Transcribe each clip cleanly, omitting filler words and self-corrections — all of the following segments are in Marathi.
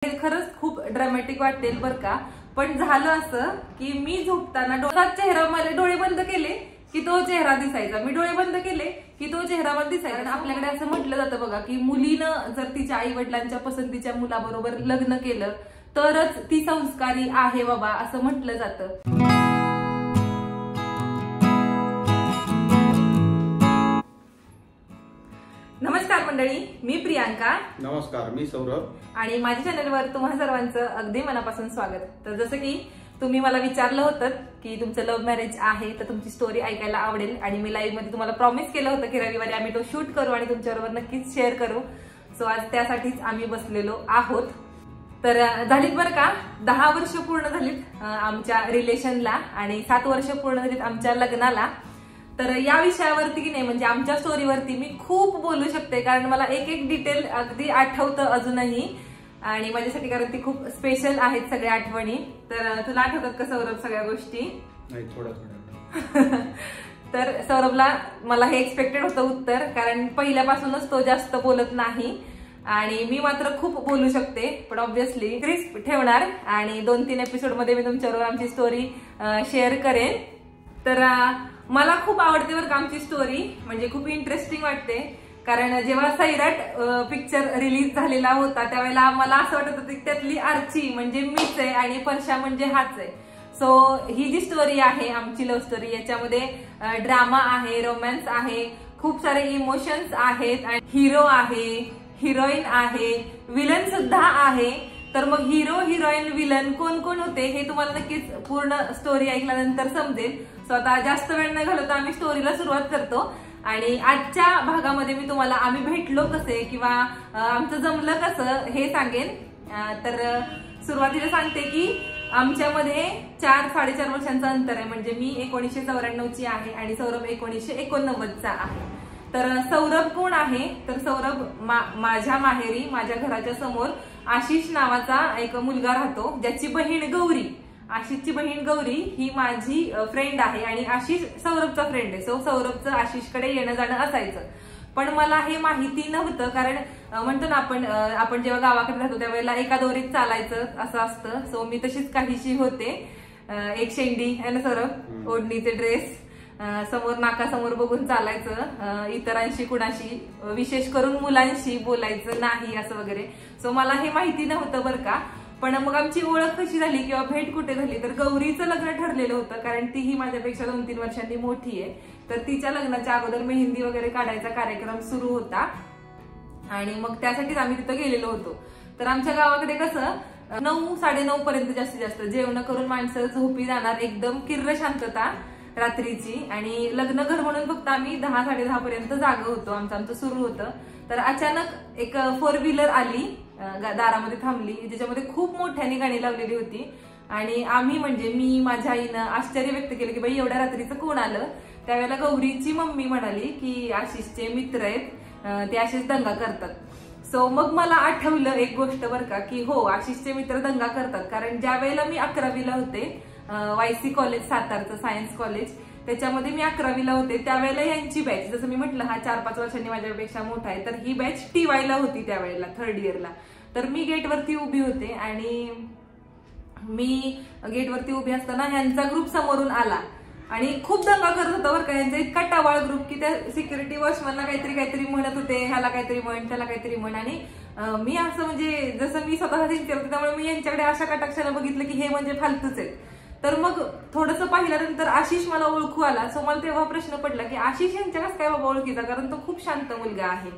हे खरंच खूप ड्रामॅटिक वाटेल बरं का, पण झालं असं की मी झोपताना चेहरा मला डोळे बंद केले की तो चेहरा दिसायचा, मी डोळे बंद केले की तो चेहरा मला दिसायचा. आपल्याकडे असं म्हटलं जातं बघा की मुलीनं जर तिच्या आई वडिलांच्या पसंतीच्या मुलाबरोबर लग्न केलं तरच ती संस्कारी आहे बाबा, असं म्हटलं जातं. नमस्कार मंडळी, मी प्रियांका. नमस्कार, मी सौरभ. आणि माझ्या चॅनलवर तुम्हा सर्वांचं अगदी मनापासून स्वागत. तर जसं की तुम्ही मला विचारलं होतं की तुमचं लव्ह मॅरेज आहे तर तुमची स्टोरी ऐकायला आवडेल, आणि मी लाईव्ह मध्ये तुम्हाला प्रॉमिस केलं होतं की रविवारी आम्ही तो शूट करू आणि तुमच्याबरोबर नक्कीच शेअर करू. सो आज त्यासाठीच आम्ही बसलेलो आहोत. तर झालीत बरं का 10 वर्ष पूर्ण झालीत आमच्या रिलेशनला आणि 7 वर्ष पूर्ण झालीत आमच्या लग्नाला. तर या विषयावरती की नाही म्हणजे आमच्या स्टोरीवरती मी खूप बोलू शकते, कारण मला एक एक डिटेल अगदी आठवतं अजूनही, आणि माझ्यासाठी कारण ती खूप स्पेशल आहेत सगळ्या आठवणी. तर तुला आठवतात का सौरभ सगळ्या गोष्टी? नाही, थोडं तर सौरभला मला हे एक्सपेक्टेड होतं उत्तर, कारण पहिल्यापासूनच तो जास्त बोलत नाही आणि मी मात्र खूप बोलू शकते. पण ऑब्व्हियसली क्रिस्प ठेवणार आणि 2-3 एपिसोड मध्ये मी तुमच्याबरोबर आमची स्टोरी शेअर करेन. तर मला खूप आवडते बरं का आमची स्टोरी, म्हणजे खूप इंटरेस्टिंग वाटते. कारण जेव्हा सैराट पिक्चर रिलीज झालेला होता त्यावेळेला मला असं वाटत होतं की त्यातली आर्ची म्हणजे मीच आहे आणि परशा म्हणजे हाच आहे. सो ही जी स्टोरी आहे आमची लव्ह स्टोरी, याच्यामध्ये ड्रामा आहे, रोमॅन्स आहे, खूप सारे इमोशन्स आहेत, आणि हिरो आहे, हिरोईन आहे, विलन सुद्धा आहे. तर मग हिरो, हिरोईन, विलन कोण कोण होते हे तुम्हाला नक्कीच पूर्ण स्टोरी ऐकल्यानंतर समजेल. सो आता जास्त वेळ न घालवता आम्ही स्टोरीला सुरुवात करतो. आणि आजच्या भागामध्ये मी तुम्हाला आम्ही भेटलो कसे किंवा आमचं जमलं कसं हे सांगेन. तर सुरुवातीला सांगते की आमच्यामध्ये 4-4.5 वर्षांचं अंतर आहे. म्हणजे मी 1994ची आहे आणि सौरभ 1989चा आहे. तर सौरभ कोण आहे? तर सौरभ माझ्या माहेरी माझ्या घराच्या समोर आशिष नावाचा एक मुलगा राहतो, ज्याची बहीण गौरी, आशिषची बहीण गौरी ही माझी फ्रेंड आहे आणि आशिष सौरभचा फ्रेंड आहे. सो सौरभचं आशिषकडे येणं जाणं असायचं. पण मला हे माहिती नव्हतं, कारण म्हणतो ना आपण जेव्हा गावाकडे राहतो त्यावेळेला एका दोरीत चालायचं असं असतं. सो मी तशीच काहीशी होते, एक शेंडी आहे ना सौरभ, ओढणीचे ड्रेस, समोर नाकासमोर बघून चालायचं, इतरांशी कुणाशी विशेष करून मुलांशी बोलायचं नाही असं वगैरे. सो मला हे माहिती नव्हतं बरं का. पण मग आमची ओळख कशी झाली किंवा भेट कुठे झाली, तर गौरीचं लग्न ठरलेलं होतं, कारण तीही माझ्यापेक्षा 2-3 वर्षांनी मोठी आहे. तर तिच्या लग्नाच्या अगोदर मेहंदी वगैरे काढायचा कार्यक्रम सुरू होता आणि मग त्यासाठीच आम्ही तिथं गेलेलो होतो. तर आमच्या गावाकडे कसं 9-9:30 पर्यंत जास्तीत जास्त जेवण करून माणसं झोपी जाणार, एकदम किर्र शांतता रात्रीची, आणि लग्न घर म्हणून फक्त आम्ही 10-10:30 पर्यंत जागा होतो, आमचं सुरू होतं. तर अचानक एक 4 व्हीलर आली, दारामध्ये थांबली, ज्याच्यामध्ये खूप मोठ्याने गाणी लावलेली होती. आणि आम्ही म्हणजे मी माझ्या आईनं आश्चर्य व्यक्त केलं की बाई एवढ्या रात्रीचं कोण आलं. त्यावेळेला गौरीची मम्मी म्हणाली की आशिषचे मित्र आहेत, ते असेच दंगा करतात. सो मग मला आठवलं एक गोष्ट बरं का, की हो आशिषचे मित्र दंगा करतात. कारण ज्या वेळेला मी 11वीला होते, YC कॉलेज सातारचं सायन्स कॉलेज, त्याच्यामध्ये मी 11वीला होते त्यावेळेला यांची बॅच, जसं मी म्हटलं हा 4-5 वर्षांनी माझ्यापेक्षा मोठा आहे, तर ही बॅच TYला होती त्यावेळेला 3rd इयरला. तर मी गेटवरती उभी होते आणि मी गेटवरती उभी असताना ह्यांचा ग्रुप समोरून आला आणि खूप दंगा करत होता बरं का. यांचा इतका टवाळ ग्रुप की त्या सिक्युरिटी वॉचमॅनला काहीतरी म्हणत होते, ह्याला काहीतरी म्हण, त्याला काहीतरी म्हण. आणि मी असं म्हणजे जसं मी स्वतः सिन्सिअर होते त्यामुळे मी यांच्याकडे अशा कटाक्षाने बघितलं की हे म्हणजे फालतूच आहेत. तर मग थोडंसं पाहिल्यानंतर आशिष मला ओळखू आला. सो मला तेव्हा प्रश्न पडला की आशिष यांच्या कसं काय बाबा ओळखीचा, कारण तो खूप शांत मुलगा आहे.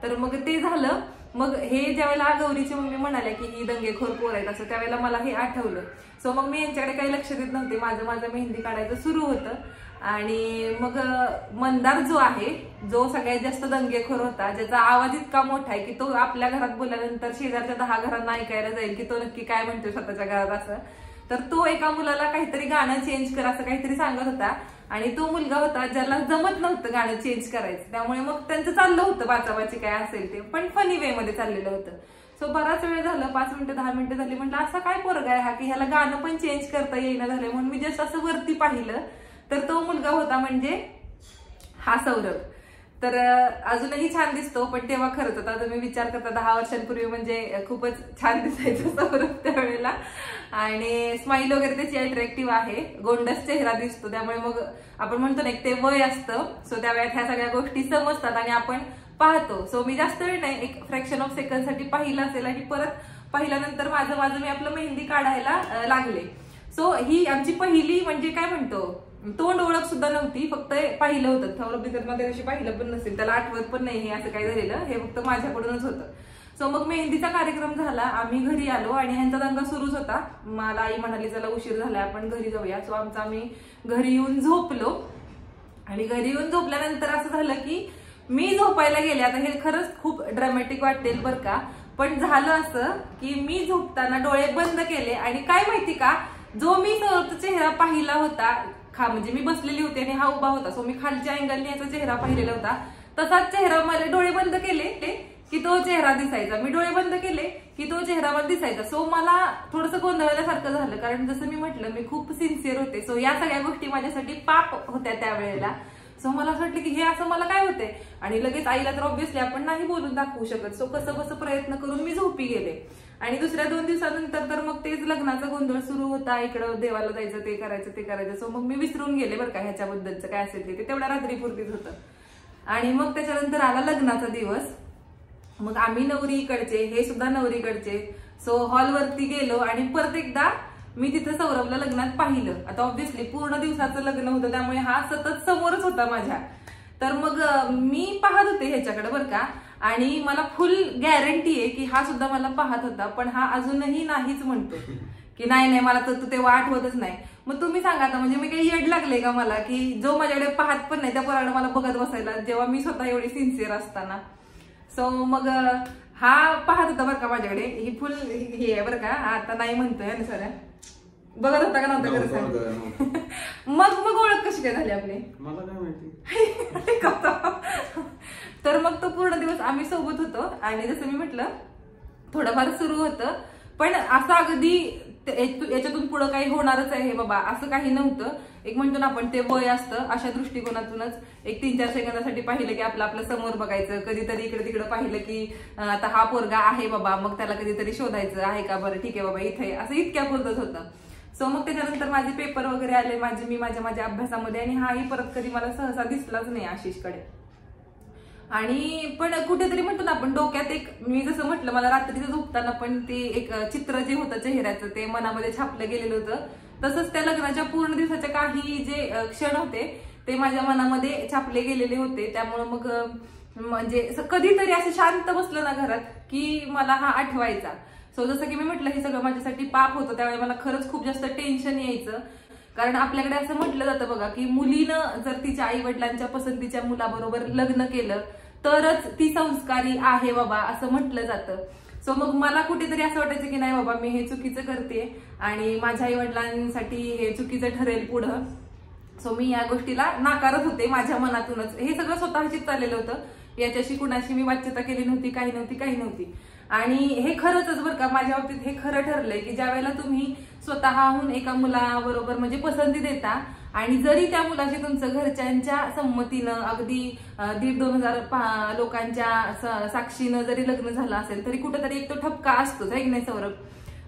तर मग ते झालं. मग हे ज्यावेळेला गौरीची मम्मी म्हणाल्या की ही दंगेखोर पोर आहेत असं, त्यावेळेला मला हे आठवलं. सो मग मी यांच्याकडे काही लक्ष देत नव्हते, माझं मेहंदी काढायचं सुरू होतं. आणि मग मंदार जो आहे, जो सगळ्यात जास्त दंगेखोर होता, ज्याचा आवाज इतका मोठा आहे की तो आपल्या घरात बोलल्यानंतर शेजारच्या 10 घरांना ऐकायला जाईल की तो नक्की काय म्हणतो स्वतःच्या घरात असं. तर तो एका मुलाला काहीतरी गाणं चेंज कर असं काहीतरी सांगत होता, आणि तो मुलगा होता ज्याला जमत नव्हतं गाणं चेंज करायचं. त्यामुळे मग त्यांचं चाललं होतं बाचाबाची काय असेल ते, पण फनी वे मध्ये चाललेलं होतं. सो बराच वेळ झालं, 5 मिनिटं 10 मिनिटं झाली, म्हटलं असा काय पोरगा आहे हा की ह्याला गाणं पण चेंज करता येईना झालंय. म्हणून मी जस्ट असं वरती पाहिलं तर तो मुलगा होता म्हणजे हा सौरभ. तर अजूनही छान दिसतो, पण तेव्हा खरंच आता तुम्ही विचार करता 10 वर्षांपूर्वी म्हणजे खूपच छान दिसायचं सौरभ त्यावेळेला. आणि स्माईल वगैरे त्याची अट्रॅक्टिव्ह आहे, गोंडस चेहरा दिसतो, त्यामुळे मग आपण म्हणतो ना एक ते वय असतं. सो त्या वेळात ह्या सगळ्या गोष्टी समजतात आणि आपण पाहतो. सो मी जास्त वेळ नाही, एक फ्रॅक्शन ऑफ सेकंड साठी पाहिलं असेल आणि परत पाहिल्यानंतर माझं मी आपलं मेहंदी काढायला लागले. सो ही आमची पहिली म्हणजे काय म्हणतो तोंड ओळख सुद्धा नव्हती, फक्त पाहिलं होतं. सौरभ तर मध्ये कशी पाहिलं पण नसेल, त्याला आठवत पण नाही हे असं काय झालेलं, हे फक्त माझ्याकडूनच होतं. सो मग मेहंदीचा कार्यक्रम झाला, आम्ही घरी आलो आणि ह्यांचा दंगा सुरूच होता. मला आई म्हणाली चला उशीर झालाय आपण घरी जाऊया. सो आम्ही घरी येऊन झोपलो आणि घरी येऊन झोपल्यानंतर असं झालं की मी झोपायला गेले. आता हे खरंच खूप ड्रामॅटिक वाटेल बरं का, पण झालं असं की मी झोपताना डोळे बंद केले आणि काय माहिती का, जो मी सौरभचा चेहरा पाहिला होता म्हणजे मी बसलेली होती आणि हा उभा होता, सो मी खालच्या अँगलने याचा चेहरा पाहिलेला होता, तसाच चेहरा मला डोळे बंद केले की तो चेहरा दिसायचा, मी डोळे बंद केले की तो चेहरा मला दिसायचा. सो मला थोडंसं गोंधळल्यासारखं झालं, कारण जसं मी म्हटलं मी खूप सिन्सिअर होते. सो या सगळ्या गोष्टी माझ्यासाठी पाप होत्या त्यावेळेला. सो मला असं वाटलं की हे असं मला काय होते, आणि लगेच आईला तर ऑब्व्हियसली आपण नाही बोलून दाखवू शकत. सो कसं बसं प्रयत्न करून मी झोपी गेले. आणि दुसऱ्या 2 दिवसानंतर तर मग तेच लग्नाचा गोंधळ सुरू होता, इकडं देवाला जायचं ते करायचं. सो मग मी विसरून गेले बरं का ह्याच्याबद्दलचं काय असेल ते तेवढ्या रात्री पुरतीच होतं. आणि मग त्याच्यानंतर आला लग्नाचा दिवस. मग आम्ही नवरीकडचे, हे सुद्धा नवरीकडचे. सो हॉलवरती गेलो आणि परत एकदा मी तिथं सौरभला लग्नात पाहिलं. आता ऑब्व्हियसली पूर्ण दिवसाचं लग्न होतं, त्यामुळे हा सतत समोरच होता माझ्या. तर मग मी पाहत होते ह्याच्याकडे बरं का, आणि मला फुल गॅरंटी आहे की हा सुद्धा मला पाहत होता, पण हा अजूनही नाहीच म्हणतो की नाही मला तर ते आठवतच नाही. मग तुम्ही सांगा आता, म्हणजे मी काही येड लागले का मला की जो माझ्याकडे पाहत पण नाही त्या पोराला मला बघत बसायला, जेव्हा मी स्वतः एवढी सिन्सिअर असताना. सो मग हा पाहत होता बरं का माझ्याकडे, ही फुल हे आहे बरं का, आता नाही म्हणतोय ना सर, बघत होता का नव्हता खरं? मग ओळख कशी काय झाली आपली मला काय माहिती. तर मग तो पूर्ण दिवस आम्ही सोबत होतो आणि जसं मी म्हटलं थोडंफार सुरू होतं, पण असं अगदी याच्यातून पुढे काही होणारच आहे बाबा असं काही नव्हतं. एक म्हणतो ना आपण ते वय असतं, अशा दृष्टिकोनातूनच एक 3-4 सेकंदासाठी पाहिलं की आपलं समोर बघायचं, कधीतरी इकडे तिकडे पाहिलं की आता हा पोरगा आहे बाबा, मग त्याला कधीतरी शोधायचं आहे का, बरं ठीक आहे बाबा इथे, असं इतक्या पुरतच होतं. सो मग त्याच्यानंतर माझे पेपर वगैरे आले, मी माझ्या अभ्यासामध्ये, आणि हाही परत कधी मला सहसा दिसलाच नाही आशिषकडे. आणि पण कुठेतरी म्हणतो ना आपण डोक्यात एक, मी जसं म्हटलं मला रात्रीचं झोपताना पण ते एक चित्र जे होतं चेहऱ्याचं ते मनामध्ये छापलं गेलेलं होतं, तसंच त्या लग्नाच्या पूर्ण दिवसाचे काही जे क्षण होते ते माझ्या मनामध्ये छापले गेलेले होते. त्यामुळे मग म्हणजे कधीतरी असं शांत बसलं ना घरात की मला हा आठवायचा. सो जसं की मी म्हटलं हे सगळं माझ्यासाठी पाप होतं, त्यावेळी मला खरंच खूप जास्त टेन्शन यायचं. कारण आपल्याकडे असं म्हटलं जातं बघा की मुलीनं जर तिच्या आई वडिलांच्या पसंतीच्या मुलाबरोबर लग्न केलं तरच ती संस्कारी आहे बाबा, असं म्हटलं जातं. सो मग मला कुठेतरी असं वाटायचं की नाही बाबा मी हे चुकीचं करते आणि माझ्या आई वडिलांसाठी हे चुकीचं ठरेल पुढं. सो मी या गोष्टीला नाकारत होते माझ्या मनातूनच. हे सगळं स्वतःशीच चाललेलं होतं, याच्याशी कुणाशी मी वाच्यता केली नव्हती, काही नव्हती. आणि हे खरंच बरं का माझ्या बाबतीत हे खरं ठरलंय की ज्या वेळेला तुम्ही स्वतःहून एका मुलाबरोबर म्हणजे पसंती देता आणि जरी त्या मुलाशी तुमचं घरच्यांच्या संमतीनं अगदी 1,500-2,000 लोकांच्या साक्षीनं जरी लग्न झालं असेल तरी कुठेतरी एक तो ठपका असतोच, आहे की नाही सौरभ,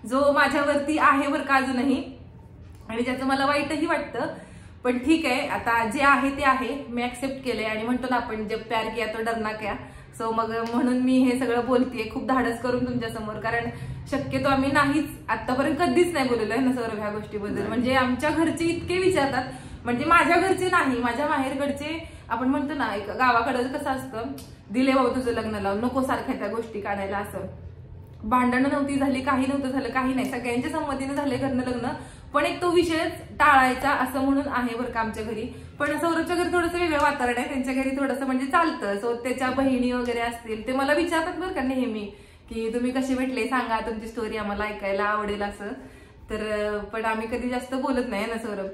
जो माझ्यावरती आहे बरं का अजूनही, आणि ज्याचं मला वाईटही वाटतं. पण ठीक आहे, आता जे आहे ते आहे, मी ऍक्सेप्ट केलंय. आणि म्हणतो ना आपण जब प्यार किया तो डरना क्या. सो मग म्हणून मी हे सगळं बोलतेय खूप धाडस करून तुमच्या समोर, कारण शक्यतो आम्ही नाहीच आतापर्यंत कधीच नाही बोललेलो आहे ना सौरभ ह्या गोष्टीबद्दल. म्हणजे आमच्या घरचे इतके विचारतात, म्हणजे माझ्या घरचे नाही, माझ्या माहेरकडचे आपण म्हणतो ना एक गावाकडे कसं असतं, दिले बाबा तुझं लग्न लावून, नको सारख्या त्या गोष्टी काढायला. असं भांडणं नव्हती झाली, काही नव्हतं झालं, काही नाही, सगळ्यांच्या संमतीने झाले घरनं लग्न, पण एक तो विषयच टाळायचा असं म्हणून आहे बरं का आमच्या घरी. पण सौरभच्या घरी थोडंसं वेगळं वातावरण आहे, त्यांच्या घरी थोडंसं म्हणजे चालतं. सो त्याच्या बहिणी वगैरे असतील ते मला विचारतात बरं का नेहमी की तुम्ही कसे भेटले, सांगा तुमची स्टोरी, आम्हाला ऐकायला आवडेल असं. तर पण आम्ही कधी जास्त बोलत नाही ना सौरभ,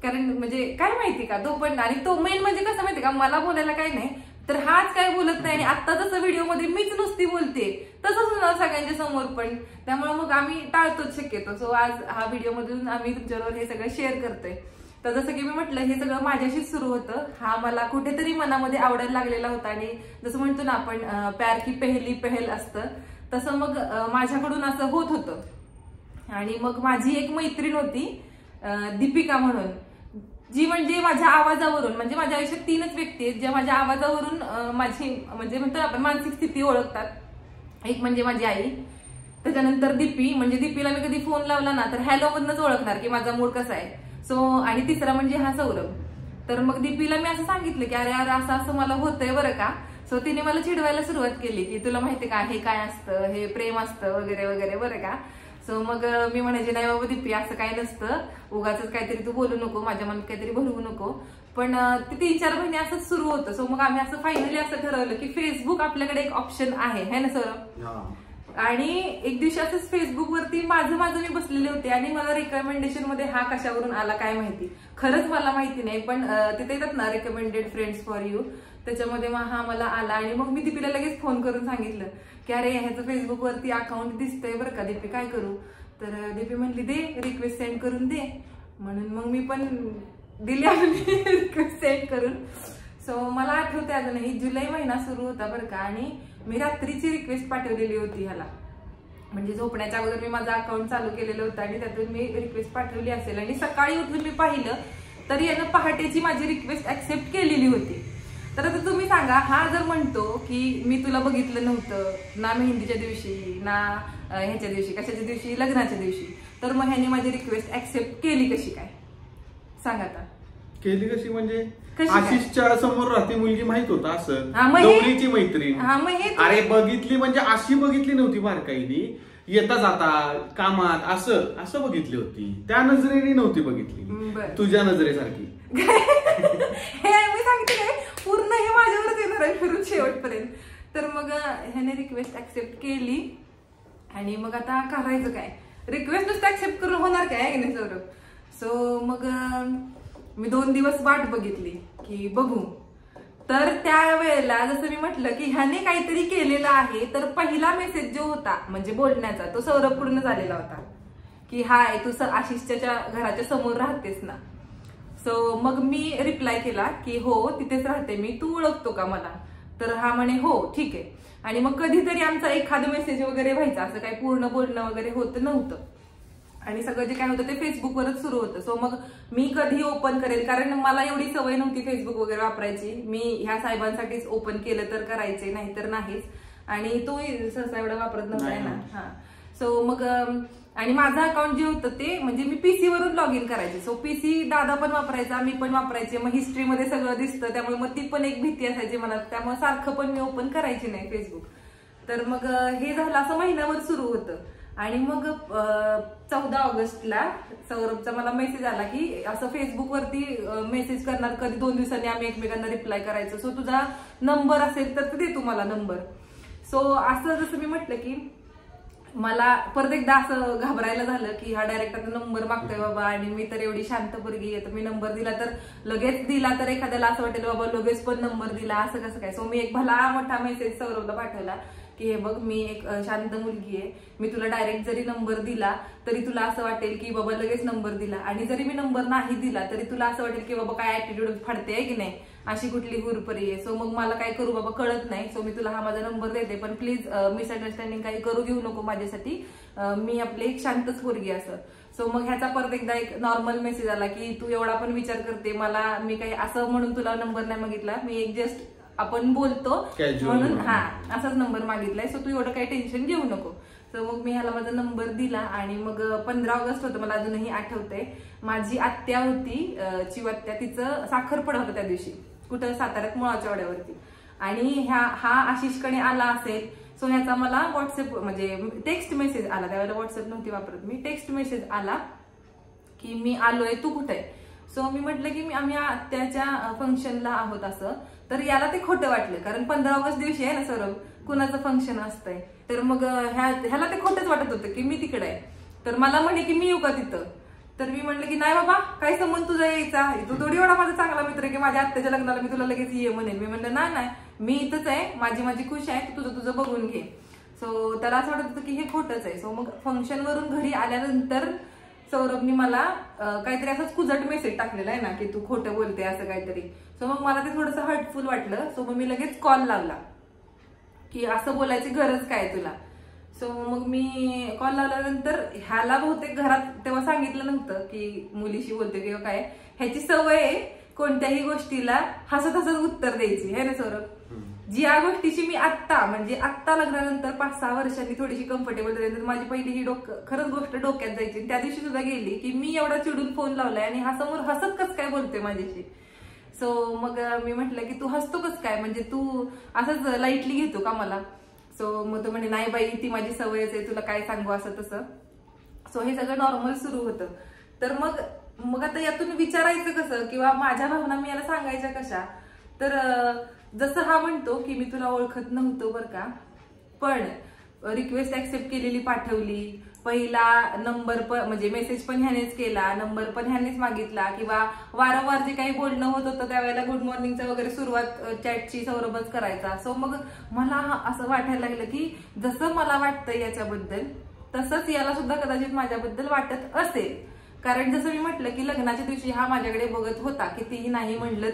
कारण म्हणजे काय माहिती का तो पण, आणि तो मेन म्हणजे कसं माहिती का मला बोलायला काय नाही तर हाच काय बोलत नाही. आणि आता जसं व्हिडिओमध्ये मीच नुसती बोलते तसंच होणार सगळ्यांच्या समोर पण, त्यामुळे मग आम्ही टाळतोच शक्यतो. सो आज हा व्हिडिओ मधून आम्ही तुमच्याबरोबर हे सगळं शेअर करतोय. तर जसं की मी म्हटलं हे सगळं माझ्याशीच सुरू होतं. हा मला कुठेतरी मनामध्ये आवडायला लागलेला होता आणि जसं म्हणतो ना आपण प्यार की पहली पहल असतं तसं मग माझ्याकडून असं होत होतं. आणि मग माझी एक मैत्रीण होती दीपिका म्हणून, जी म्हणजे माझ्या आवाजावरून, म्हणजे माझ्या आयुष्यात 3च व्यक्ती आहेत ज्या माझ्या आवाजावरून माझी म्हणजे म्हणतो आपण मानसिक स्थिती ओळखतात. एक म्हणजे माझी आई, त्याच्यानंतर दीपी, म्हणजे दीपीला मी कधी फोन लावला ना तर हॅलो मधनच ओळखणार की माझा मूड कसा आहे. सो आणि तिसरा म्हणजे हा सौरभ. तर मग दीपीला मी असं सांगितलं की अरे अरे असं असं मला होतंय बरं का. सो तिने मला चिडवायला सुरुवात केली की तुला माहिती का हे काय असतं, हे प्रेम असतं वगैरे वगैरे बरं का. सो मग मी म्हणायचे नाही बाबा दीपी असं काय नसतं, उगाच काहीतरी तू बोलू नको, माझ्या मनात काहीतरी भरवू नको. पण ते 3-4 महिने असंच सुरू होतं. सो मग आम्ही असं फायनली असं ठरवलं की फेसबुक आपल्याकडे एक ऑप्शन आहे ना सौरभ. आणि एक दिवशी असंच फेसबुक वरती माझं मी बसलेले होते आणि मला रिकमेंडेशन मध्ये हा कशावरून आला काय माहिती, खरंच मला माहिती नाही. पण तिथे येतात ना रिकमेंडेड फ्रेंड्स फॉर यू, त्याच्यामध्ये हा मला आला. आणि मग मी दीपीला लगेच फोन करून सांगितलं की अरे ह्याचं फेसबुक वरती अकाउंट दिसतंय बरं का दीपी, काय करू. तर दीपी म्हणली दे रिक्वेस्ट सेंड करून दे. म्हणून मग मी पण दिली रिक्वेस्ट सेंड करून. सो मला आठवते अजूनही जुलै महिना सुरू होता बरं का, आणि मी रात्रीची रिक्वेस्ट पाठवलेली होती ह्याला. म्हणजे झोपण्याच्या अगोदर मी माझं अकाउंट चालू केलेलं होतं आणि त्यातून मी रिक्वेस्ट पाठवली असेल. आणि सकाळी उठून मी पाहिलं तर यानं पहाटेची माझी रिक्वेस्ट ऍक्सेप्ट केलेली होती. तर आता तुम्ही सांगा, हा जर म्हणतो की मी तुला बघितलं नव्हतं ना मेहंदीच्या दिवशी ना ह्याच्या दिवशी, कशाच्या दिवशी, लग्नाच्या दिवशी, तर मग ह्याने माझी रिक्वेस्ट ऍक्सेप्ट केली कशी काय सांगा आता. केली कशी म्हणजे आशिषच्या समोर राहते मुलगी माहित होता असं, दोघीची मैत्रीण. अरे बघितली म्हणजे अशी बघितली नव्हती बारकाईनी, येता जाता कामात असं असं बघितली होती, त्या नजरेने नव्हती बघितली तुझ्या नजरेसारखी. हे मी सांगते पूर्ण हे माझ्यावरच येणार आहे फिरून शेवटपर्यंत. तर मग ह्याने रिक्वेस्ट ऍक्सेप्ट केली आणि मग आता करायचं काय, रिक्वेस्ट नुसतं ऍक्सेप्ट करून होणार काय की नाही सौरभ. सो मग मी 2 दिवस वाट बघितली की बघू. तर त्या वेळेला जसं मी म्हटलं की ह्याने काहीतरी केलेलं आहे, तर पहिला मेसेज जो होता म्हणजे बोलण्याचा तो सौरभकडूनच आलेला होता की हाय तू आशिषच्या घराच्या समोर राहतेस ना. सो मग मी रिप्लाय केला की हो तिथेच राहते मी, तू ओळखतो का मला. तर हा म्हणे हो ठीक आहे. आणि मग कधीतरी आमचा एखादा मेसेज वगैरे व्हायचा, असं काही पूर्ण बोलणं वगैरे होत नव्हतं. आणि सगळं जे काय होतं ते फेसबुकवरच सुरू होतं. सो मग मी कधी ओपन करेल, कारण मला एवढी सवय नव्हती फेसबुक वगैरे वापरायची. मी ह्या साहेबांसाठीच ओपन केलं तर करायचे, नाहीतर नाहीच. आणि तोही सहसा एवढा वापरत नव्हता ना. हा. सो मग आणि माझं अकाउंट जे होतं ते म्हणजे मी पीसी वरून लॉग इन करायचे. सो पीसी दादा पण वापरायचा, मी पण वापरायचे. मग हिस्ट्रीमध्ये सगळं दिसतं, त्यामुळे मग ती पण एक भीती असायची मनात, त्यामुळे सारखं पण मी ओपन करायची नाही फेसबुक. तर मग हे झालं असं महिन्यावर सुरू होतं. आणि मग 14 ऑगस्टला सौरभचा मला मेसेज आला की असं फेसबुक वरती मेसेज करणार, कधी 2 दिवसांनी आम्ही एकमेकांना रिप्लाय करायचो. सो तुझा नंबर असेल तर दे तू मला नंबर. सो असं जसं मी म्हटलं की मला परत एकदा असं घाबरायला झालं की हा डायरेक्ट आता नंबर मागतोय बाबा, आणि मी तर एवढी शांत पोरगी आहे, तर मी नंबर दिला तर लगेच दिला तर एखाद्याला असं वाटेल बाबा लगेच पण नंबर दिला, असं कसं काय. सो मी एक भला मोठा मेसेज सौरभला पाठवला की हे बघ मी एक शांत मुलगी आहे, मी तुला डायरेक्ट जरी नंबर दिला तरी तुला असं वाटेल की बाबा लगेच नंबर दिला, आणि जरी मी नंबर नाही दिला तरी तुला असं वाटेल की बाबा काय ऍटिट्यूड फाडते आहे की नाही, अशी कुठली हुरपरी आहे. सो मग मला काय करू बाबा कळत नाही. सो मी तुला हा माझा नंबर देते, पण प्लीज मिसअंडरस्टँडिंग काही करू घेऊ नको माझ्यासाठी, मी आपली एक शांतच पोरगी असं. सो मग ह्याचा परत एकदा एक नॉर्मल मेसेज आला की तू एवढा पण विचार करते मला, मी काही असं म्हणून तुला नंबर नाही मागितला, मी एक जस्ट आपण बोलतो म्हणून हा असाच नंबर मागितलाय. सो तू एवढं काही टेन्शन घेऊ नको. सो मग मी ह्याला माझा नंबर दिला. आणि मग 15 ऑगस्ट होतं, मला अजूनही आठवतंय. माझी आत्या होती चिवात्या, तिचं साखरपुडा होता त्या दिवशी, कुठं साताऱ्यात मुळाच्या वाड्यावरती. आणि हा आशिषकडे आला असेल. सो ह्याचा मला व्हॉट्सअप म्हणजे टेक्स्ट मेसेज आला, त्यावेळेला व्हॉट्सअप नव्हती वापरत मी, टेक्स्ट मेसेज आला की मी आलोय, तू कुठे. सो मी म्हटलं की आम्ही आत्याच्या फंक्शनला आहोत असं. तर याला ते खोटं वाटलं, कारण 15 ऑगस्ट दिवशी आहे ना सौरभ, कुणाचं फंक्शन असतंय. तर मग ह्याला ते खोटंच वाटत होतं की मी तिकडे आहे. तर मला म्हणे की मी येऊ का तिथं. तर मी म्हणलं की नाही बाबा, काय संबंध तुझा यायचा, तू थोडी एवढा माझा चांगला मित्र आहे की माझ्या आत्याच्या लग्नाला मी तुला लगेच ये म्हणेन. मी म्हणलं नाही, मी इथंच आहे, माझी खुश आहे, तुझं बघून घे. सो त्याला असं वाटत होतं की हे खोटंच आहे. सो मग फंक्शन वरून घरी आल्यानंतर सौरभनी मला काहीतरी असंच कुजट मेसेज टाकलेला आहे ना की तू खोटं बोलते असं काहीतरी. सो मग मला ते थोडंसं हर्टफुल वाटलं. सो मग मी लगेच कॉल लावला की असं बोलायची गरज काय तुला. सो मग मी कॉल लावल्यानंतर ह्याला बहुतेक घरात तेव्हा सांगितलं नव्हतं की मुलीशी बोलते किंवा काय. ह्याची सवय आहे कोणत्याही गोष्टीला हसत हसत उत्तर द्यायची है ना सौरभ. जी या गोष्टीची मी आत्ता लग्नानंतर 5-6 वर्षांनी थोडीशी कम्फर्टेबल झाली. माझी पहिली ही खरंच गोष्ट डोक्यात जायची. त्या दिवशी सुद्धा गेली की मी एवढा चिडून फोन लावलाय आणि हा समोर हसत कस काय बोलते माझ्याशी. सो मग मी म्हटलं की तू हसतो कस काय, म्हणजे तू असंच लाईटली घेतो का मला. सो मग तो म्हणे नाही बाई ती माझी सवयच आहे, तुला काय सांगू असं तसं. सो हे सगळं नॉर्मल सुरू होतं. तर मग आता यातून विचारायचं कसं किंवा माझ्या भावना मी याला सांगायच्या कशा. तर जसं हा म्हणतो की मी तुला ओळखत नव्हतो बरं का, पण रिक्वेस्ट ऍक्सेप्ट केलेली पाठवली, पहिला नंबर पण म्हणजे मेसेज पण ह्यानेच केला, नंबर पण ह्यानेच मागितला, किंवा वारंवार जे काही बोलणं होत होतं त्यावेळेला गुड मॉर्निंगचं वगैरे सुरुवात चॅटची सौरभच करायचा. सो मग मला असं वाटायला लागलं की जसं मला वाटतं याच्याबद्दल तसंच याला सुद्धा कदाचित माझ्याबद्दल वाटत असेल. कारण जसं मी म्हटलं की लग्नाच्या दिवशी हा माझ्याकडे बघत होता कितीही नाही म्हणलं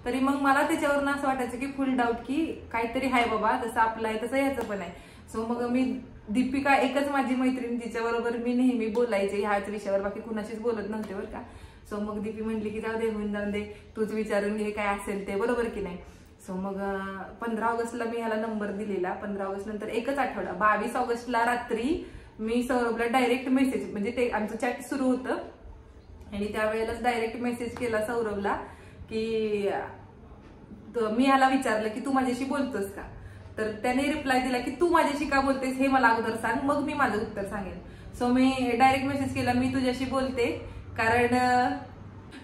तरी मग मला त्याच्यावरून असं वाटायचं की फुल डाऊट की काहीतरी आहे बाबा, जसं आपलं आहे तसं याचं पण आहे. सो मग मी दीपिका एकच माझी मैत्रीण जिच्याबरोबर मी नेहमी बोलायचे ह्याच विषयावर, बाकी कुणाशीच बोलत नव्हते बरं का. सो मग दीपी म्हणली की जाऊ दे होऊन जाऊन दे, तूच विचारून घे काय असेल ते, बरोबर की नाही. सो मग 15 ऑगस्टला मी ह्याला नंबर दिलेला. 15 ऑगस्ट नंतर एकच आठवडा 22 ऑगस्टला रात्री मी सौरभला डायरेक्ट मेसेज, म्हणजे ते आमचं चॅट सुरू होतं आणि त्यावेळेलाच डायरेक्ट मेसेज केला सौरभला की मी ह्याला विचारलं की तू माझ्याशी बोलतोस का. तर त्याने रिप्लाय दिला की तू माझ्याशी का बोलतेस हे मला अगोदर सांग, मग मी माझं उत्तर सांगेन. सो मी डायरेक्ट मेसेज केला मी तुझ्याशी बोलते, कारण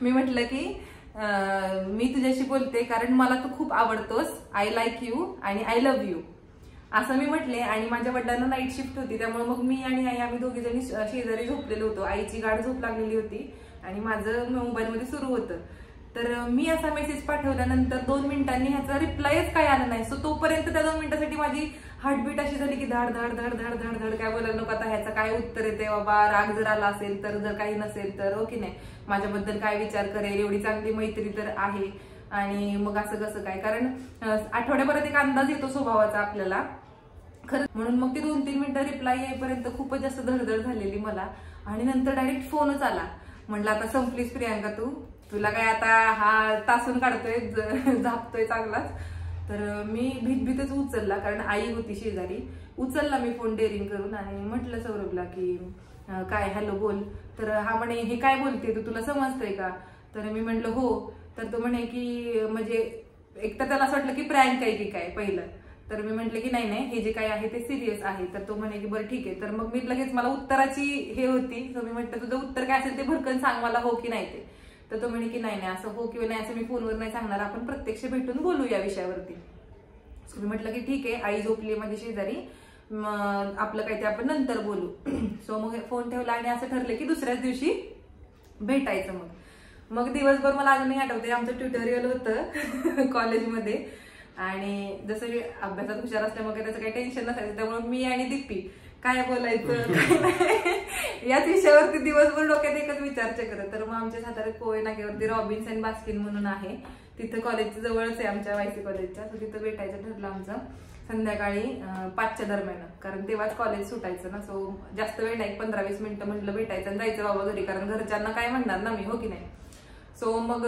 मी म्हटलं की मी तुझ्याशी बोलते कारण मला तू खूप आवडतोस, आय लाईक यू आणि आय लव्ह यू असं मी म्हटले. आणि माझ्या वडिलांना नाईट शिफ्ट होती त्यामुळे मग मी आणि आई आम्ही दोघी जणी शेजारी झोपलेलो होतो. आईची गाढ झोप लागलेली होती आणि माझं मोबाईलमध्ये सुरू होतं. तर मी असा मेसेज पाठवल्यानंतर 2 मिनिटांनी ह्याचा रिप्लायच काय आला नाही. सो तोपर्यंत त्या 2 मिनिटांसाठी माझी हार्टबीट अशी झाली की धाड धाड धाड धाड धाड धाड, काय बोलायला नको आता, ह्याचं काय उत्तर येते बाबा, राग जर आला असेल तर, जर काही नसेल तर, हो की नाही, माझ्याबद्दल काय विचार करेल, एवढी चांगली मैत्री तर आहे आणि मग असं कसं काय. कारण आठवड्याभरात एक अंदाज येतो स्वभावाचा आपल्याला खरं. म्हणून मग ती 2-3 मिनिटं रिप्लाय येईपर्यंत खूपच जास्त धडधड झालेली मला. आणि नंतर डायरेक्ट फोनच आला. म्हटलं आता संपलीस प्रियांका, तुला काय आता हा तासून काढतोय, झापतोय चांगलाच. तर मी भीतभीतच उचलला कारण आई होती शेजारी. उचलला मी फोन डेअरिंग करून आणि म्हटलं सौरभला की काय हॅलो बोल. तर हा म्हणे हे काय बोलते तू, तुला समजतंय का. तर मी म्हटलं हो. तर तो म्हणे की म्हणजे एक तर त्याला असं वाटलं की प्रँक आहे की काय पहिलं. तर मी म्हटलं की नाही हे जे काही आहे ते सिरियस आहे. तर तो म्हणे की बरं ठीक आहे. तर मग मी लगेच मला उत्तराची हे होती. तर मी म्हटलं तुझं उत्तर काय असेल ते भरकन सांग मला, हो की नाही ते. तर तो म्हणे की नाही असं हो किंवा नाही असं मी फोनवर नाही सांगणार, आपण प्रत्यक्ष भेटून बोलू या विषयावरती. सो मी म्हटलं की ठीक आहे, आई झोपली माझी शेजारी, आपलं काय ते आपण नंतर बोलू. सो मग फोन ठेवला आणि असं ठरलं की दुसऱ्याच दिवशी भेटायचं. मग दिवसभर मला अजूनही आठवते आमचं ट्युटोरियल होतं कॉलेजमध्ये. आणि जसं मी अभ्यासात हुशार असल्यामुळे त्याचं काही टेन्शन नसायचं, त्यामुळे मी आणि दीप्पी काय बोलायचं काय नाही याच विषयावरती दिवसभर डोक्यात एकच विचार करत. तर मग आमच्या साताऱ्यात पोहे नाक्यावरती रॉबिन्स अँड बास्किन म्हणून आहे, तिथं कॉलेजच्या जवळच आहे आमच्या वायसी कॉलेजच्या. तर तिथं भेटायचं ठरलं आमचं संध्याकाळी 5च्या दरम्यान, कारण तेव्हाच कॉलेज सुटायचं ना. सो जास्त वेळ नाही, 15-20 मिनिटं म्हटलं भेटायचं आणि जायचं बाबा घरी, कारण घरच्यांना काय म्हणणार ना मी, हो की नाही. सो मग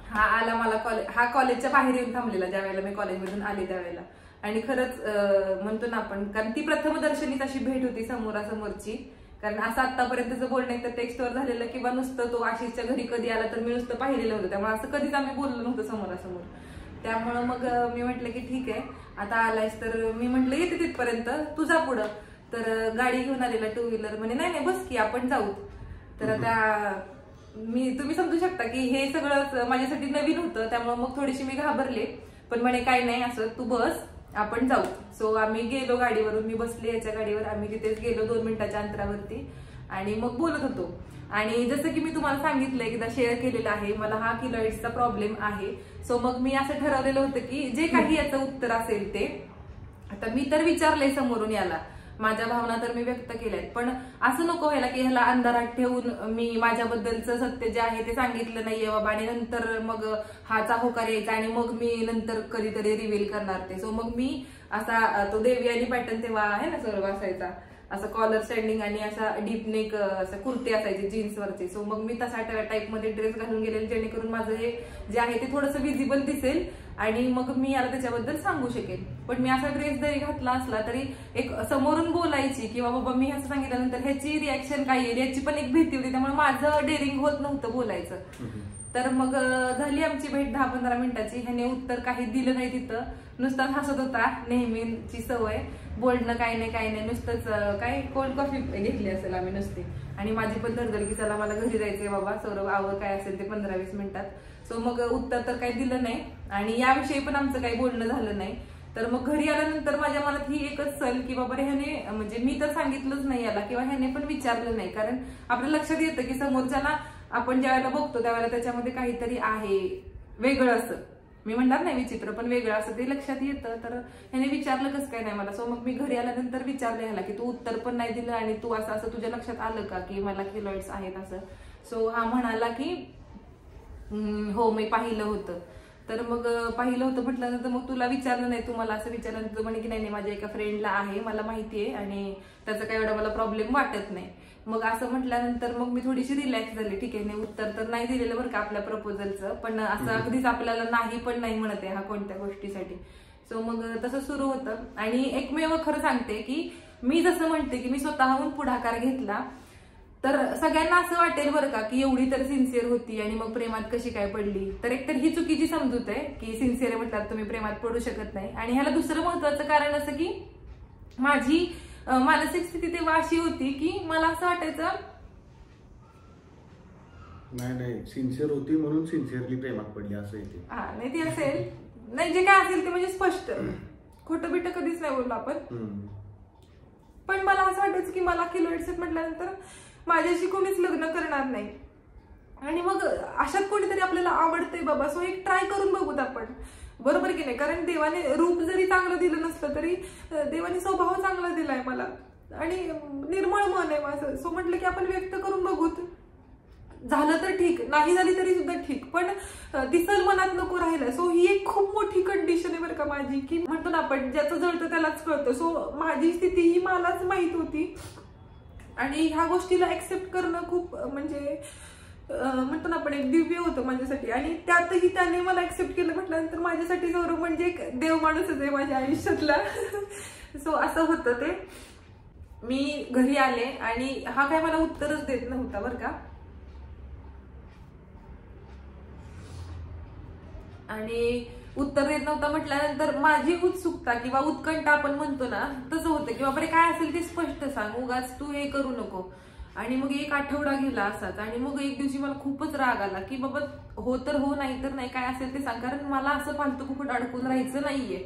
हा आला मला हा कॉलेजच्या बाहेर येऊन थांबलेला ज्या वेळेला मी कॉलेजमधून आले त्यावेळेला. आणि खरंच म्हणतो ना आपण, कारण ती प्रथमदर्शनीच अशी भेट होती समोरासमोरची. कारण असं आतापर्यंतचं बोलणं तर टेक्स्टवर झालेलं किंवा नुसतं तो आशिषच्या घरी कधी आला तर मी नुसतं पाहिलेलं होतं, त्यामुळे असं कधीच आम्ही बोललो नव्हतं समोरासमोर. त्यामुळं मग मी म्हटलं की ठीक आहे आता आलायस तर मी म्हटलं येते तिथपर्यंत, तुझा पुढं. तर गाडी घेऊन आलेला 2 व्हीलर, म्हणे नाही बस की आपण जाऊ. तर आता तुम्ही समजू शकता की हे सगळं माझ्यासाठी नवीन होतं, त्यामुळे मग थोडीशी मी घाबरले. पण म्हणे काय नाही असं तू बस आपण जाऊ. सो आम्ही गेलो गाडीवरून, मी बसले याच्या गाडीवर, आम्ही तिथेच गेलो 2 मिनिटाच्या अंतरावरती आणि मग बोलत होतो. आणि जसं की मी तुम्हाला सांगितलं एकदा शेअर केलेलं आहे, मला हा किलॉइड्सचा प्रॉब्लेम आहे. सो मग मी असं ठरवलेलं होतं की जे काही याचं उत्तर असेल ते, आता मी तर विचारलंय समोरून याला, माझ्या भावना तर मी व्यक्त केल्यात, पण असं नको व्हायला की ह्याला अंधारात ठेवून मी माझ्याबद्दलचं सत्य जे आहे ते सांगितलं नाहीये बाबा, आणि नंतर मग हाचा होकार यायचा आणि मग मी नंतर कधीतरी रिव्हील करणार ते. सो मग मी असा तो देवयानी पॅटर्न तेव्हा आहे ना सर्व असायचा, असं कॉलर स्टँडिंग आणि असा डीप नेक असं कुर्ती असायची जीन्सवरची. सो मग मी तसा टाईपमध्ये ड्रेस घालून गेलेले, जेणेकरून माझं हे जे आहे ते थोडंसं विजिबल दिसेल आणि मग मी याला त्याच्याबद्दल सांगू शकेल. पण मी असा ड्रेस जरी घातला असला तरी एक समोरून बोलायची किंवा बाबा मी असं सांगितल्यानंतर ह्याची रिॲक्शन काय येईल याची पण एक भीती होती, त्यामुळे माझं डेअरिंग होत नव्हतं बोलायचं. तर मग झाली आमची भेट 10-15 मिनिटाची. ह्याने उत्तर काही दिलं नाही तिथं, नुसताच हसत होता, नेहमीची सवय, बोलणं काही नाही नुसतंच काय कोल्ड कॉफी घेतली असेल आम्ही नुसती. आणि माझी पण धडधड की चला मला घरी जायचंय बाबा, सौरभ आवं काय असेल ते 15-20 मिनिटात. सो मग उत्तर तर काही दिलं नाही आणि याविषयी पण आमचं काही बोलणं झालं नाही. तर मग घरी आल्यानंतर माझ्या मनात ही एकच सल की बाबा ह्याने, म्हणजे मी तर सांगितलंच नाही याला किंवा ह्याने पण विचारलं नाही, कारण आपल्या लक्षात येतं की समोरच्याला आपण ज्या वेळेला बघतो त्यावेळेला त्याच्यामध्ये काहीतरी आहे वेगळं, असं मी म्हणणार नाही विचित्र, पण वेगळं असं ते लक्षात येतं. तर ह्याने विचारलं कसं काय नाही मला. सो मग मी घरी आल्यानंतर विचारलं ह्याला की तू उत्तर पण नाही दिलं आणि तू असं तुझ्या लक्षात आलं का की मला केलॉइड्स आहेत असं. सो हा म्हणाला की हो मी पाहिलं होतं. तर मग पाहिलं होतं म्हटल्यानंतर मग तुला विचारलं नाही, तू मला असं विचारल्यानंतर म्हणे की नाही माझ्या एका फ्रेंडला आहे, मला माहिती आहे आणि त्याचा काही एवढा मला प्रॉब्लेम वाटत नाही. मग असं म्हटल्यानंतर मग मी थोडीशी रिलॅक्स झाली. ठीक आहे, उत्तर तर नाही दिलेलं बरं का आपल्या प्रपोजलचं, पण असं अगदीच आपल्याला नाही पण नाही म्हणत आहे हा कोणत्या गोष्टीसाठी. सो मग तसं सुरू होतं. आणि एकमेव खरं सांगते की मी जसं म्हणते की मी स्वतःहून पुढाकार घेतला तर सगळ्यांना असं वाटेल बरं का की एवढी तर सिन्सिअर होती आणि मग प्रेमात कशी काय पडली. तर एकतर ही चुकीची समजूत आहे की सिन्सिअर म्हटल्यावर तुम्ही प्रेमात पडू शकत नाही. आणि ह्याला दुसरं महत्वाचं कारण असं की माझी मानसिक स्थिती तेव्हा अशी होती की मला असं वाटायचं नाही सिन्सिअर होती म्हणून सिन्सिअरली प्रेमात पडली असं येते. हा नाही ते असेल, नाही जे काय असेल ते म्हणजे स्पष्ट, खोटं बिटं कधीच नाही बोललो आपण. पण मला असं वाटायचं की मला केलॉइड्स म्हटल्यानंतर माझ्याशी कोणीच लग्न करणार नाही आणि मग अशात कोणीतरी आपल्याला आवडतंय बाबा, सो एक ट्राय करून बघूत आपण, बरोबर की नाही. कारण देवाने रूप जरी चांगलं दिलं नसलं तरी देवाने स्वभाव चांगला दिलाय मला आणि निर्मळ मन आहे माझं. सो म्हटलं की आपण व्यक्त करून बघूत, झालं तर ठीक, नाही झाली तरी सुद्धा ठीक, पण दिसल मनात नको राहिलं. सो ही एक खूप मोठी कंडिशन आहे बरं का माझी, की म्हणतो ना आपण ज्याचं जळतं त्यालाच कळतं. सो माझी स्थिती ही मलाच माहित होती आणि ह्या गोष्टीला एक्सेप्ट करणं खूप म्हणजे म्हणतो ना आपण एक दिव्य होतं माझ्यासाठी. आणि त्यातही त्याने मला एक्सेप्ट केलं म्हटल्यानंतर माझ्यासाठी सौरभ म्हणजे एक देव माणूसच आहे माझ्या आयुष्यातला. सो असं होतं ते. मी घरी आले आणि हा काय मला उत्तरच देत नव्हता बरं का. आणि उत्तर देत नव्हता म्हटल्यानंतर माझी उत्सुकता किंवा उत्कंठा आपण म्हणतो ना तसं होतं की बापरे काय असेल ते स्पष्ट सांग, उगाच तू हे करू नको. आणि मग एक आठवडा गेला असाच आणि मग एक दिवशी मला खूपच राग आला की बाबा हो तर हो, नाही तर नाही, काय असेल ते सांग. कारण मला असं फालतू फुकट अडकून राहायचं नाहीये,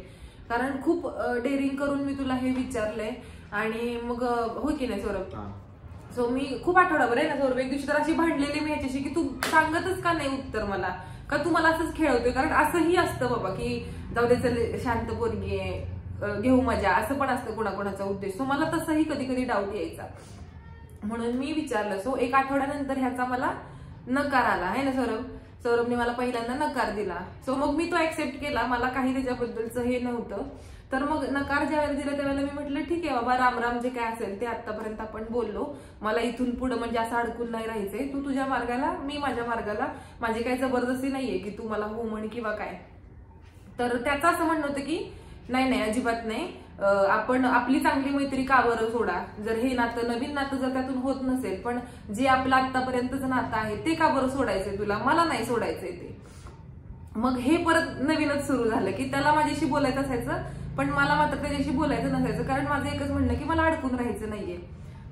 कारण खूप डेअरिंग करून मी तुला हे विचारलंय. आणि मग हो की नाही सौरभ. सो मी खूप आठवडाभर आहे ना सौरभ, एक दिवशी तर अशी भांडलेली मी ह्याच्याशी की तू सांगतच का नाही उत्तर मला, का तू मला असंच खेळवतोय. कारण असंही असतं बाबा की जाऊ दे चल शांत पोरगी आहे घेऊ मजा, असं पण असतं कोणाकोणाचा उद्देश. सो मला तसंही कधी कधी डाऊट यायचा, म्हणून मी विचारलं. सो एक आठवड्यानंतर ह्याचा मला नकार आला आहे ना सौरभ. सौरभने मला पहिल्यांदा नकार दिला. सो मग मी तो ऍक्सेप्ट केला, मला काही त्याच्याबद्दलचं हे नव्हतं. तर मग नकार ज्यावेळेला दिला त्यावेळेला मी म्हटलं ठीक आहे बाबा, राम जे काय असेल ते आतापर्यंत आपण बोललो, मला इथून पुढे म्हणजे असं अडकून नाही राहायचंय, तू तुझ्या मार्गाला मी माझ्या मार्गाला, माझी काही जबरदस्ती नाहीये की तू मला हो म्हण किंवा काय. तर त्याचं असं म्हणणं होतं की नाही अजिबात नाही, आपण आपली चांगली मैत्री का बरं सोडा, जर हे नातं नवीन नातं जर त्यातून होत नसेल, पण जे आपलं आतापर्यंतचं नातं आहे ते का बरं सोडायचंय तुला, मला नाही सोडायचंय ते. मग हे परत नवीनच सुरू झालं की त्याला माझ्याशी बोलायचं असायचं पण मला मात्र त्याच्याशी बोलायचं नसायचं, कारण माझं एकच म्हणणं की मला अडकून राहायचं नाहीये.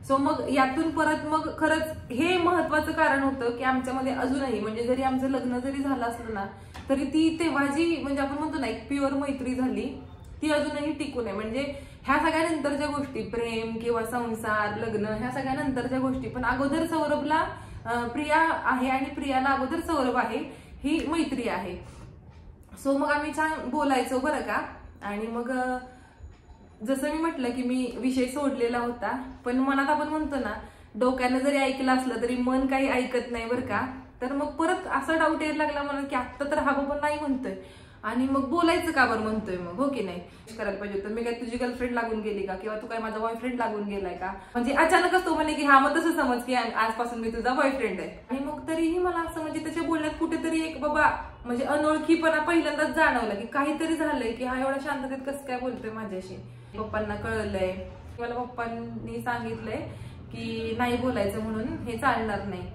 सो मग यातून परत मग खरंच हे महत्वाचं कारण होतं की आमच्यामध्ये अजूनही म्हणजे जरी आमचं लग्न जरी झालं असलं ना तरी ती तेव्हा जी म्हणजे आपण म्हणतो ना एक प्युअर मैत्री झाली ती अजूनही टिकून आहे. म्हणजे ह्या सगळ्यानंतरच्या गोष्टी, प्रेम किंवा संसार, लग्न, ह्या सगळ्यानंतरच्या गोष्टी, पण अगोदर सौरभला प्रिया आहे आणि प्रियाला अगोदर सौरभ आहे, ही मैत्री आहे. सो मग आम्ही छान बोलायचो बरं का. आणि मग जसं मी म्हटलं की मी विषय सोडलेला होता, पण मनात आपण म्हणतो ना, डोक्यानं जरी ऐकलं असलं तरी मन काही ऐकत नाही बरं का. तर मग परत असा डाऊट यायला लागला मला की आता तर हा बाबा नाही म्हणतोय, आणि मग बोलायचं का बरं म्हणतोय मग, हो की नाही. करायला पाहिजे होतं, मी काय तुझी गर्लफ्रेंड लागून गेली का, किंवा तू काय माझा बॉयफ्रेंड लागून गेलाय का. म्हणजे अचानकच तो म्हणे की हा मग तसं समज की आजपासून मी तुझा बॉयफ्रेंड आहे. आणि मग तरीही मला असं म्हणजे त्याच्या बोलण्यात कुठेतरी एक बाबा म्हणजे अनोळखीपणा पहिल्यांदाच जाणवलं की काहीतरी झालंय, की हा एवढ्या शांततेत कसं काय बोलतोय माझ्याशी. पप्पांना कळलंय, मला पप्पांनी सांगितलंय की नाही बोलायचं म्हणून, हे चालणार नाही.